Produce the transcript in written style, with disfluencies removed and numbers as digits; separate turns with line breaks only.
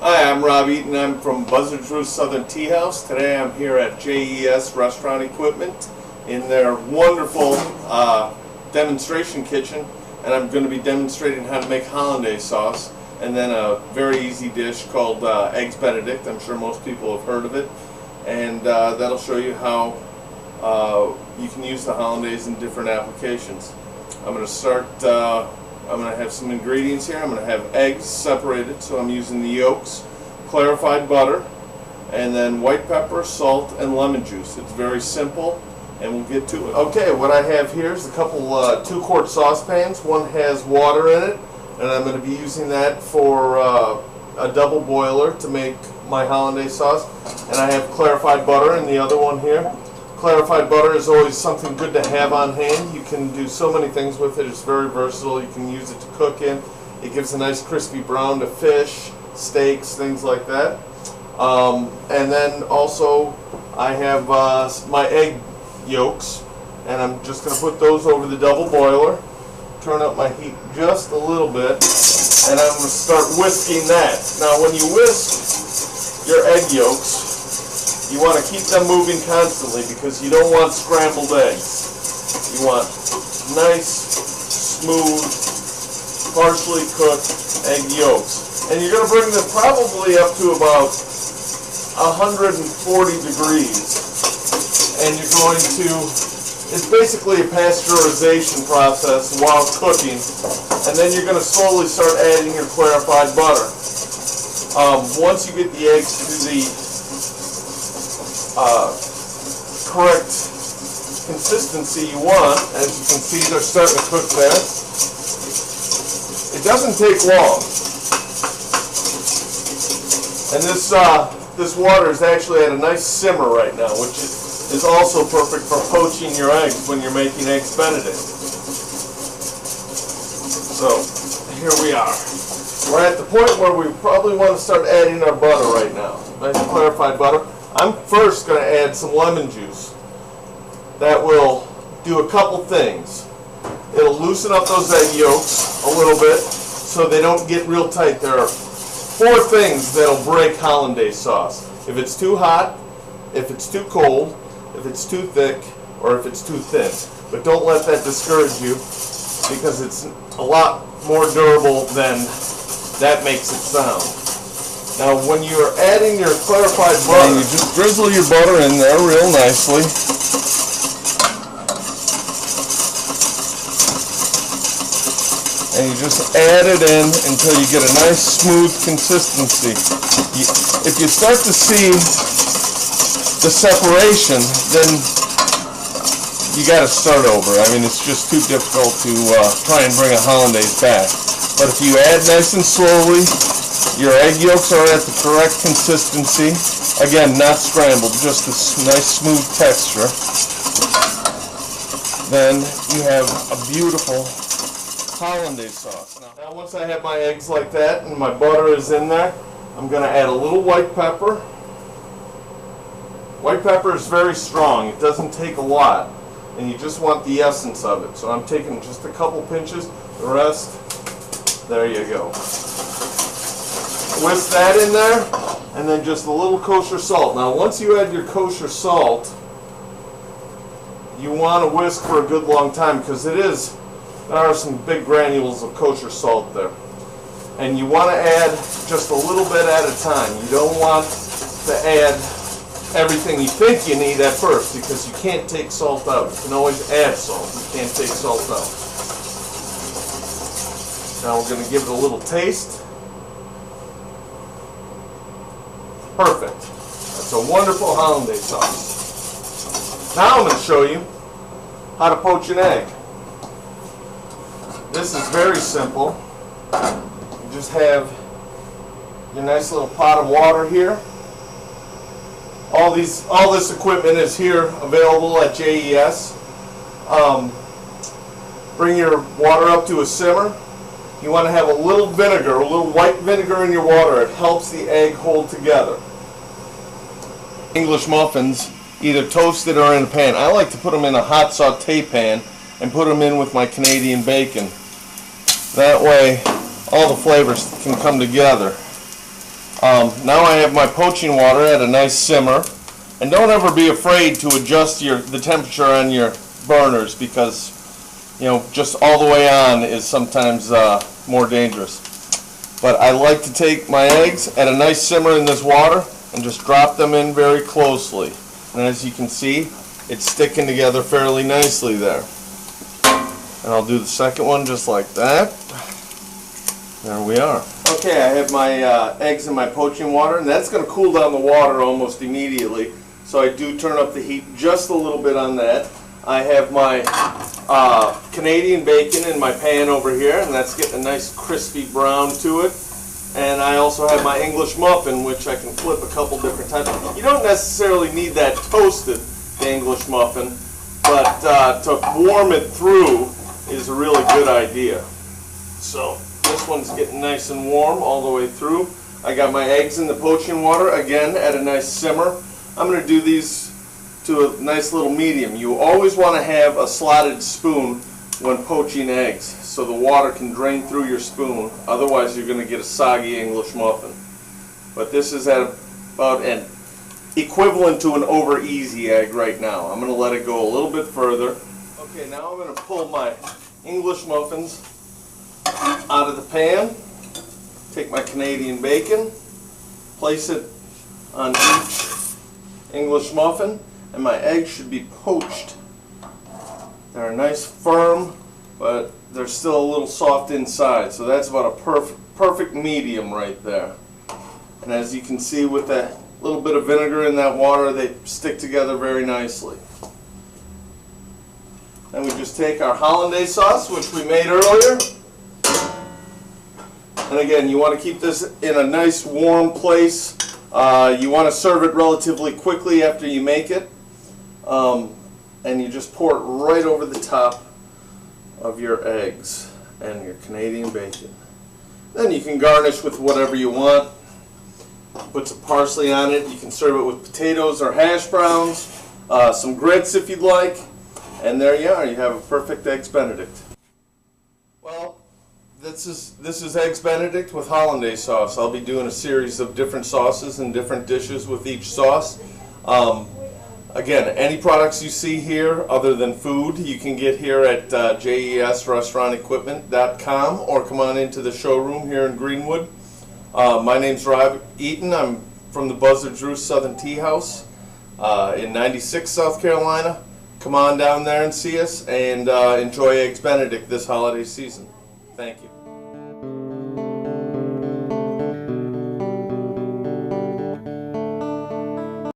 Hi, I'm Rob Eaton. I'm from Buzzards Roost Southern Tea House. Today I'm here at JES Restaurant Equipment in their wonderful demonstration kitchen, and I'm going to be demonstrating how to make Hollandaise sauce and then a very easy dish called eggs benedict. I'm sure most people have heard of it, and that'll show you how you can use the Hollandaise in different applications. I'm going to start I'm going to have some ingredients here. I'm going to have eggs separated, so I'm using the yolks, clarified butter, and then white pepper, salt, and lemon juice. It's very simple, and we'll get to it. Okay, what I have here is a couple 2-quart saucepans. One has water in it, and I'm going to be using that for a double boiler to make my Hollandaise sauce. And I have clarified butter in the other one here. Clarified butter is always something good to have on hand. You can do so many things with it. It's very versatile. You can use it to cook in. It gives a nice crispy brown to fish, steaks, things like that. And then also I have my egg yolks, and I'm just going to put those over the double boiler. Turn up my heat just a little bit, and I'm going to start whisking that. Now when you whisk your egg yolks, you want to keep them moving constantly because you don't want scrambled eggs. You want nice, smooth, partially cooked egg yolks. And you're going to bring them probably up to about 140 degrees. And you're going to, it's basically a pasteurization process while cooking. And then you're going to slowly start adding your clarified butter. Once you get the eggs to the correct consistency you want, as you can see they're starting to cook there. It doesn't take long, and this water is actually at a nice simmer right now, which is also perfect for poaching your eggs when you're making eggs benedict. So here we are. We're at the point where we probably want to start adding our butter right now. Nice clarified butter. I'm first going to add some lemon juice. That will do a couple things. It'll loosen up those egg yolks a little bit so they don't get real tight. There are 4 things that'll break Hollandaise sauce. If it's too hot, if it's too cold, if it's too thick, or if it's too thin. But don't let that discourage you, because it's a lot more durable than that makes it sound. Now when you're adding your clarified butter, you just drizzle your butter in there real nicely. And you just add it in until you get a nice smooth consistency. If you start to see the separation, then you got to start over. I mean, it's just too difficult to try and bring a Hollandaise back. But if you add nice and slowly, your egg yolks are at the correct consistency. Again, not scrambled, just a nice smooth texture. Then you have a beautiful Hollandaise sauce. Now once I have my eggs like that and my butter is in there, I'm going to add a little white pepper. White pepper is very strong. It doesn't take a lot, and you just want the essence of it. So I'm taking just a couple pinches. The rest, there you go. Whisk that in there, and then just a little kosher salt. Now once you add your kosher salt, you want to whisk for a good long time, because there are some big granules of kosher salt there. And you want to add just a little bit at a time. You don't want to add everything you think you need at first, because you can't take salt out. You can always add salt, you can't take salt out. Now we're going to give it a little taste. Perfect. That's a wonderful Hollandaise sauce. Now I'm going to show you how to poach an egg. This is very simple. You just have your nice little pot of water here. All this equipment is here available at JES. Bring your water up to a simmer. You want to have a little vinegar, a little white vinegar in your water. It helps the egg hold together. English muffins, either toasted or in a pan. I like to put them in a hot saute pan and put them in with my Canadian bacon. That way all the flavors can come together. Now I have my poaching water at a nice simmer, and don't ever be afraid to adjust the temperature on your burners, because just all the way on is sometimes more dangerous. But I like to take my eggs at a nice simmer in this water and just drop them in very closely. And as you can see, it's sticking together fairly nicely there. And I'll do the second one just like that. There we are. Okay, I have my eggs in my poaching water, and that's going to cool down the water almost immediately. So I do turn up the heat just a little bit on that. I have my Canadian bacon in my pan over here, and that's getting a nice crispy brown to it. And I also have my English muffin, which I can flip a couple different times. You don't necessarily need that toasted, the English muffin, but to warm it through is a really good idea. So this one's getting nice and warm all the way through. I got my eggs in the poaching water, again at a nice simmer. I'm going to do these to a nice little medium. You always want to have a slotted spoon when poaching eggs, so the water can drain through your spoon. Otherwise you're going to get a soggy English muffin. But this is at about an equivalent to an over easy egg right now. I'm going to let it go a little bit further. Okay, now I'm going to pull my English muffins out of the pan, take my Canadian bacon, place it on each English muffin, and my eggs should be poached. They're nice firm, but they're still a little soft inside, so that's about a perfect medium right there. And as you can see, with that little bit of vinegar in that water, they stick together very nicely. Then we just take our Hollandaise sauce, which we made earlier. And again, you want to keep this in a nice warm place. You want to serve it relatively quickly after you make it. And you just pour it right over the top of your eggs and your Canadian bacon. Then you can garnish with whatever you want. Put some parsley on it. You can serve it with potatoes or hash browns, some grits if you'd like, and there you are. You have a perfect Eggs Benedict. Well, this is Eggs Benedict with Hollandaise sauce. I'll be doing a series of different sauces and different dishes with each sauce. Again, any products you see here other than food, you can get here at jesrestaurantequipment.com or come on into the showroom here in Greenwood. My name's Rob Eaton. I'm from the Buzzards Roost Southern Tea House in 96, South Carolina. Come on down there and see us, and enjoy Eggs Benedict this holiday season. Thank you.